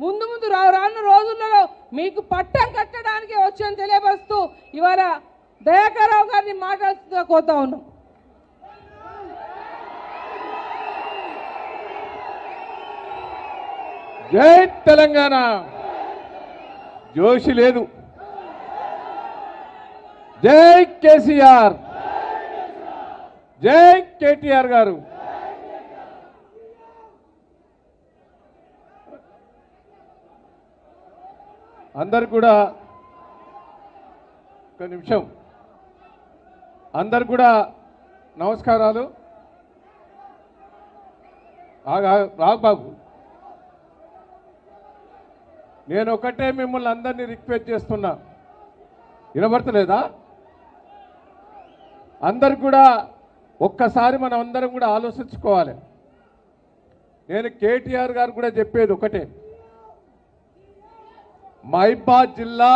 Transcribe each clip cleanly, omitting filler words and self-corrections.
ముందు ముందు రానున్న రోజులలో మీకు పట్టం కట్టడానికి వచ్చని తెలియపరుస్తూ ఇవాళ దయాకర్ రావు గారిని మాట్లాడుతూ కోరుతా ఉన్నాం. జై తెలంగాణ. జోషి లేదు. జై కేసీఆర్, జై కేటీఆర్ గారు. అందరు కూడా ఒక నిమిషం, అందరు కూడా నమస్కారాలు. రాబాబు, నేను ఒకటే మిమ్మల్ని అందరినీ రిక్వెస్ట్ చేస్తున్నా, వినబడతలేదా? అందరు కూడా ఒక్కసారి మనం అందరం కూడా ఆలోచించుకోవాలి. నేను కేటీఆర్ గారు కూడా చెప్పేది ఒకటే, మహబూబాబాద్ జిల్లా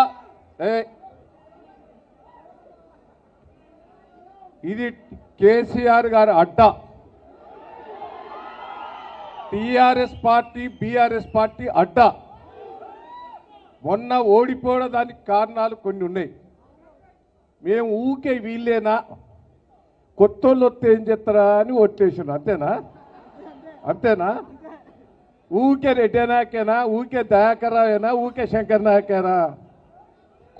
ఇది కేసీఆర్ గారి అడ్డా. టీఆర్ఎస్ పార్టీ బీఆర్ఎస్ పార్టీ అడ్డా. మొన్న ఓడిపోవడం దానికి కారణాలు కొన్ని ఉన్నాయి. మేము ఊకే వీళ్ళేనా, కొత్త వాళ్ళు వస్తే ఏం చేస్తారా అని ఓట్లేసాను. అంతేనా? అంతేనా? ఊకే రెడ్డి నాయకేనా, ఊకే దయాకర్ రావేనా, ఊకే శంకర్ నాయకేనా?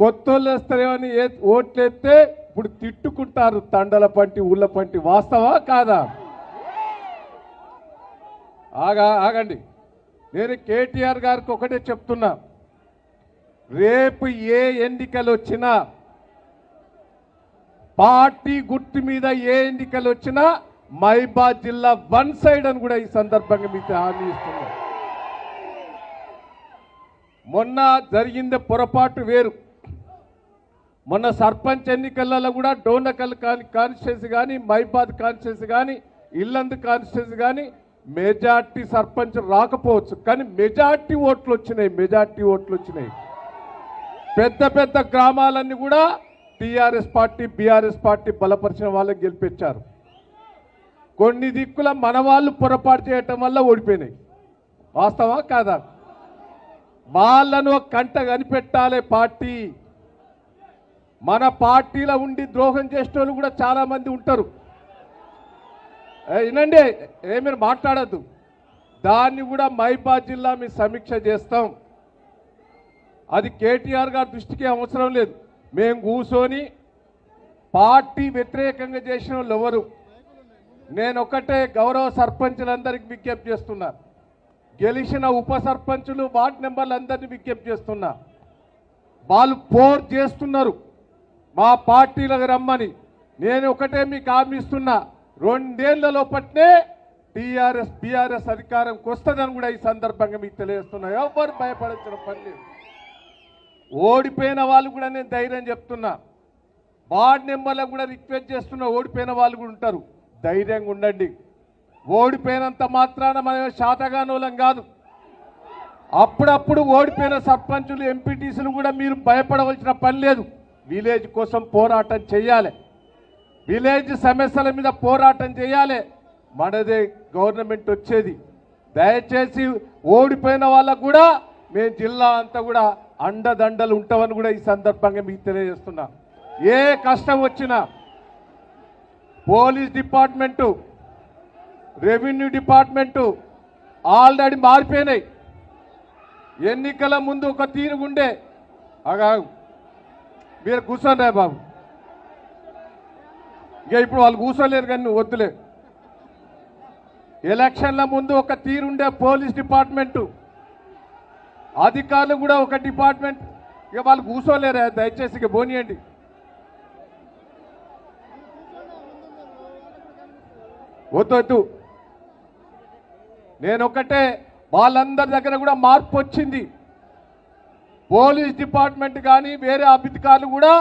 కొత్త వాళ్ళు వేస్తారేమని ఓట్లేస్తే ఇప్పుడు తిట్టుకుంటారు తండల పంటి ఊళ్ళ పంటి. వాస్తవా కాదా? ఆగండి. నేను కేటీఆర్ గారికి ఒకటే చెప్తున్నా, రేపు ఏ ఎన్నికలు వచ్చినా, పార్టీ గుర్తు మీద ఏ ఎన్నికలు వచ్చినా మహబూబాబాద్ జిల్లా వన్ సైడ్ అని కూడా ఈ సందర్భంగా మీకు హామీ ఇస్తున్నా. మొన్న జరిగింది పొరపాటు వేరు. మొన్న సర్పంచ్ ఎన్నికలలో కూడా డోనకల్ కాన్స్టిట్యున్సీ కానీ, మహబూబాబాద్ కాన్స్టిట్యున్సీ కానీ, ఇల్లందు కాన్స్టిట్యున్సీ కానీ మెజార్టీ సర్పంచ్ రాకపోవచ్చు, కానీ మెజార్టీ ఓట్లు వచ్చినాయి. పెద్ద పెద్ద గ్రామాలన్నీ కూడా టీఆర్ఎస్ పార్టీ బీఆర్ఎస్ పార్టీ బలపరిచిన వాళ్ళకి గెలిపించారు. కొన్ని దిక్కుల మన వాళ్ళు పొరపాటు చేయటం వల్ల ఓడిపోయినాయి. వాస్తవా కాదా? వాళ్ళను కంట కనిపెట్టాలి పార్టీ. మన పార్టీలో ఉండి ద్రోహం చేసే వాళ్ళు కూడా చాలా మంది ఉంటారు. వినండి, ఏమీ మాట్లాడద్దు. దాన్ని కూడా మహబూబాబాద్ జిల్లా మీ సమీక్ష చేస్తాం. అది కేటీఆర్ గారి దృష్టికి అవసరం లేదు. మేము కూర్చొని పార్టీ వ్యతిరేకంగా చేసిన వాళ్ళు ఎవరు, నేను ఒకటే గౌరవ సర్పంచులందరికీ విజ్ఞప్తి చేస్తున్నా, గెలిచిన ఉప సర్పంచులు వార్డు మెంబర్లందరినీ విజ్ఞప్తి చేస్తున్నా, వాళ్ళు ఫోర్స్ చేస్తున్నారు మా పార్టీలకు రమ్మని. నేను ఒకటే మీకు హామీ ఇస్తున్నా, 2 ఏళ్ల లోపట్నే టీఆర్ఎస్ బీఆర్ఎస్ అధికారంకి వస్తుందని కూడా ఈ సందర్భంగా మీకు తెలియజేస్తున్నా. ఎవరు భయపడాల్సిన పని లేదు. ఓడిపోయిన వాళ్ళు కూడా నేను ధైర్యం చెప్తున్నా, వార్డు మెంబర్లకు కూడా రిక్వెస్ట్ చేస్తున్నా, ఓడిపోయిన వాళ్ళు కూడా ఉంటారు, ధైర్యంగా ఉండండి. ఓడిపోయినంత మాత్రాన మనం శాతగానోళం కాదు. అప్పుడప్పుడు ఓడిపోయిన సర్పంచులు ఎంపీటీసీలు కూడా మీరు భయపడవలసిన పని లేదు. విలేజ్ కోసం పోరాటం చేయాలి, విలేజ్ సమస్యల మీద పోరాటం చేయాలి. మనదే గవర్నమెంట్ వచ్చేది. దయచేసి ఓడిపోయిన వాళ్ళకు కూడా మేము జిల్లా అంతా కూడా అండదండలు ఉంటామని కూడా ఈ సందర్భంగా మీకు తెలియజేస్తున్నా. ఏ కష్టం వచ్చినా police department, revenue department already మారిపోయినాయి. ఎన్నికల ముందు ఒక తీరుగుండే. మీరు కూర్చోండి బాబు, ఇక ఇప్పుడు వాళ్ళు కూర్చోలేరు కానీ నువ్వు వద్దులే. ఎలక్షన్ల ముందు ఒక తీరుండే పోలీస్ డిపార్ట్మెంటు, అధికారులు కూడా ఒక డిపార్ట్మెంట్. ఇక వాళ్ళు కూర్చోలేరా? దయచేసి ఇక పోనీయండి. వద్దు. నేనొకటే, వాళ్ళందరి దగ్గర కూడా మార్పు వచ్చింది. పోలీస్ డిపార్ట్మెంట్ కానీ వేరే అధికారులు కూడా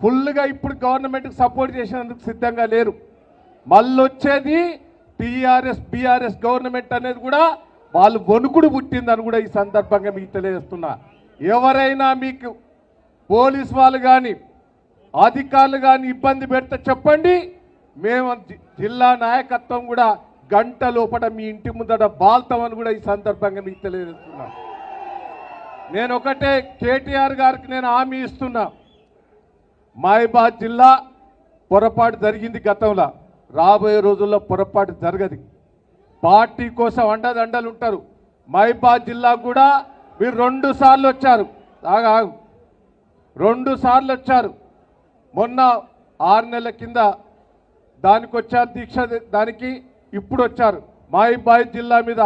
ఫుల్గా ఇప్పుడు గవర్నమెంట్కి సపోర్ట్ చేసేందుకు సిద్ధంగా లేరు. మళ్ళీ వచ్చేది టీఆర్ఎస్ బీఆర్ఎస్ గవర్నమెంట్ అనేది కూడా వాళ్ళు వణుకుడు పుట్టిందని కూడా ఈ సందర్భంగా మీకు తెలియజేస్తున్నా. ఎవరైనా మీకు పోలీస్ వాళ్ళు కానీ అధికారులు కానీ ఇబ్బంది పెడితే చెప్పండి, మేము జిల్లా నాయకత్వం కూడా గంట లోపల మీ ఇంటి ముందట బాల్తామని కూడా ఈ సందర్భంగా మీకు తెలియజేస్తున్నాం. నేను ఒకటే కేటీఆర్ గారికి నేను హామీ ఇస్తున్నా, మహబూబాబాద్ జిల్లా పొరపాటు జరిగింది గతంలో, రాబోయే రోజుల్లో పొరపాటు జరగదు. పార్టీ కోసం అండదండలు ఉంటారు. మహబూబాబాద్ జిల్లా కూడా మీరు 2 సార్లు వచ్చారు, ఆగు 2 సార్లు వచ్చారు. మొన్న 6 నెలల కింద దానికి వచ్చారు, దీక్ష దానికి ఇప్పుడు వచ్చారు. మహబూబాబాద్ జిల్లా మీద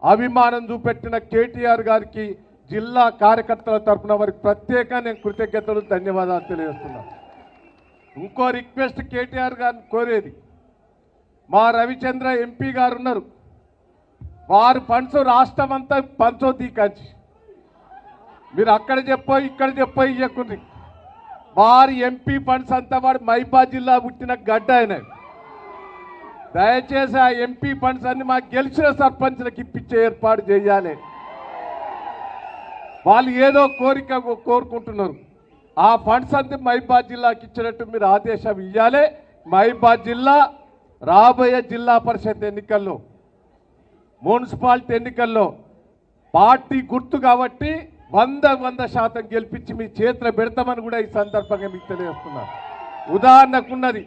అభిమానం చూపెట్టిన కేటీఆర్ గారికి జిల్లా కార్యకర్తల తరఫున వారికి ప్రత్యేకంగా నేను కృతజ్ఞతలు ధన్యవాదాలు తెలియజేస్తున్నాను. ఇంకో రిక్వెస్ట్ కేటీఆర్ గారిని కోరేది, మా రవిచంద్ర ఎంపీ గారు ఉన్నారు, వారు ఫండ్స్ రాష్ట్రం అంతా పంచోదీ కాంచి మీరు అక్కడ చెప్పో ఇక్కడ చెప్పో ఇవ్వకుంది. వారి ఎంపీ ఫండ్స్ అంతా వాడు మహబూబాబాద్ జిల్లా పుట్టిన గడ్డ ఆయన. దయచేసి ఆ ఎంపీ ఫండ్స్ అన్ని మాకు గెలిచిన సర్పంచ్లకు ఇప్పించే ఏర్పాటు చేయాలి. వాళ్ళు ఏదో కోరిక కోరుకుంటున్నారు, ఆ ఫండ్స్ అంతా మహబూబాబాద్ జిల్లాకి ఇచ్చినట్టు మీరు ఆదేశం ఇవ్వాలి. మహబూబాబాద్ జిల్లా రాబోయే జిల్లా పరిషత్ ఎన్నికల్లో, మున్సిపాలిటీ ఎన్నికల్లో పార్టీ గుర్తు కాబట్టి 100% గెలిపించి మీ చేతిలో పెడతామని కూడా ఈ సందర్భంగా మీకు తెలియజేస్తున్నాను. ఉదాహరణకున్నది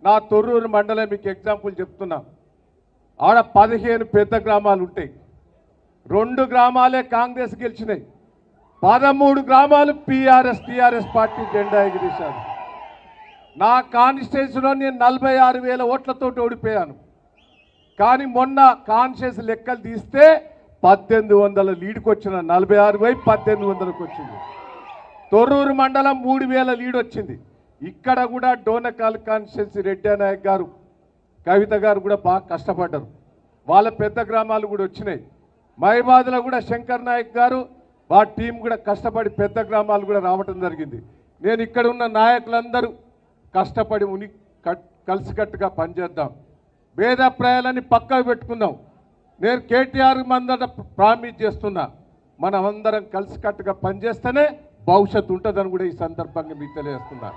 నా తొర్రూరు మండలం, మీకు ఎగ్జాంపుల్ చెప్తున్నా. ఆడ 15 పెద్ద గ్రామాలు ఉంటాయి, 2 గ్రామాలే కాంగ్రెస్ గెలిచినాయి, 13 గ్రామాలు టీఆర్ఎస్ పార్టీ జెండా ఎగిరేశారు. నా కాన్స్టిట్యూన్సీలో నేను 46,000 ఓట్లతో ఓడిపోయాను. కానీ మొన్న కాన్స్టిట్యూన్సీ లెక్కలు తీస్తే 1800 లీడ్కి వచ్చిన, 46 పోయి 1800కి వచ్చింది. తొర్రూరు మండలం 3000 లీడ్ వచ్చింది. ఇక్కడ కూడా డోనకాల్ కాన్స్టిట్యూన్సీ రెడ్డి నాయక్ గారు, కవిత గారు కూడా బాగా కష్టపడ్డారు, వాళ్ళ పెద్ద గ్రామాలు కూడా వచ్చినాయి. మహబూబాబాద్లో కూడా శంకర్ నాయక్ గారు వారి టీం కూడా కష్టపడి పెద్ద గ్రామాలు కూడా రావటం జరిగింది. నేను ఇక్కడ ఉన్న నాయకులందరూ కష్టపడి కలిసికట్టుగా పనిచేద్దాం, భేదాభిప్రాయాలని పక్కకు పెట్టుకుందాం. నేను కేటీఆర్ మందట ప్రామిస్ చేస్తున్నా, మనం అందరం కలిసికట్టుగా పనిచేస్తేనే భవిష్యత్తు ఉంటుందని కూడా ఈ సందర్భంగా మీకు తెలియజేస్తున్నా.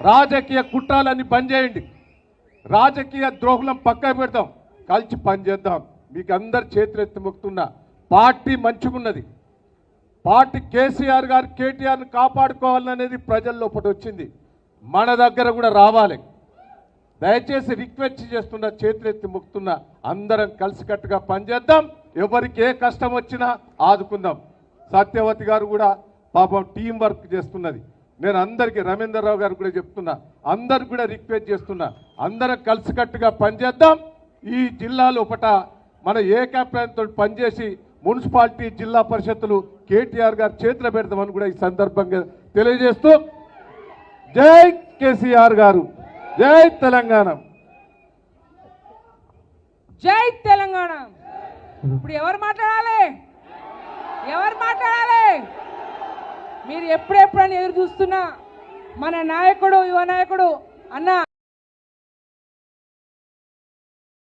రాజకీయ కుట్రాలన్నీ బంద్ చేయండి, రాజకీయ ద్రోహులం పక్కకు పెడదాం, కలిసి పనిచేద్దాం. మీకు అందరు చేతులెత్తి మొక్కుతున్నా, పార్టీ మంచిగున్నది, పార్టీ కేసీఆర్ గారు కేటీఆర్ని కాపాడుకోవాలనేది ప్రజల్లో ఒకటి వచ్చింది, మన దగ్గర కూడా రావాలి. దయచేసి రిక్వెస్ట్ చేస్తున్నా, చేతులెత్తి మొక్కుతున్నా, అందరం కలిసికట్టుగా పనిచేద్దాం. ఎవరికి ఏ కష్టం వచ్చినా ఆదుకుందాం. సత్యవతి గారు కూడా పాపం టీం వర్క్ చేస్తున్నది. నేను అందరికీ, రవీందర్ రావు గారు కూడా చెప్తున్నా, అందరికి కూడా రిక్వెస్ట్ చేస్తున్నా, అందరం కలిసికట్టుగా పనిచేద్దాం. ఈ జిల్లాలో ఒకట మన ఏకాభిప్రాయంతో పనిచేసి మున్సిపాలిటీ జిల్లా పరిషత్తులు కేటీఆర్ గారు చేతులు పెడతామని కూడా ఈ సందర్భంగా తెలియజేస్తూ, జై కేసీఆర్ గారు, జై తెలంగాణ, జై తెలంగాణ. ఇప్పుడు ఎవరు మాట్లాడాలి? మీరు ఎప్పుడెప్పుడని ఎదురు చూస్తున్నా మన నాయకుడు, యువ నాయకుడు అన్న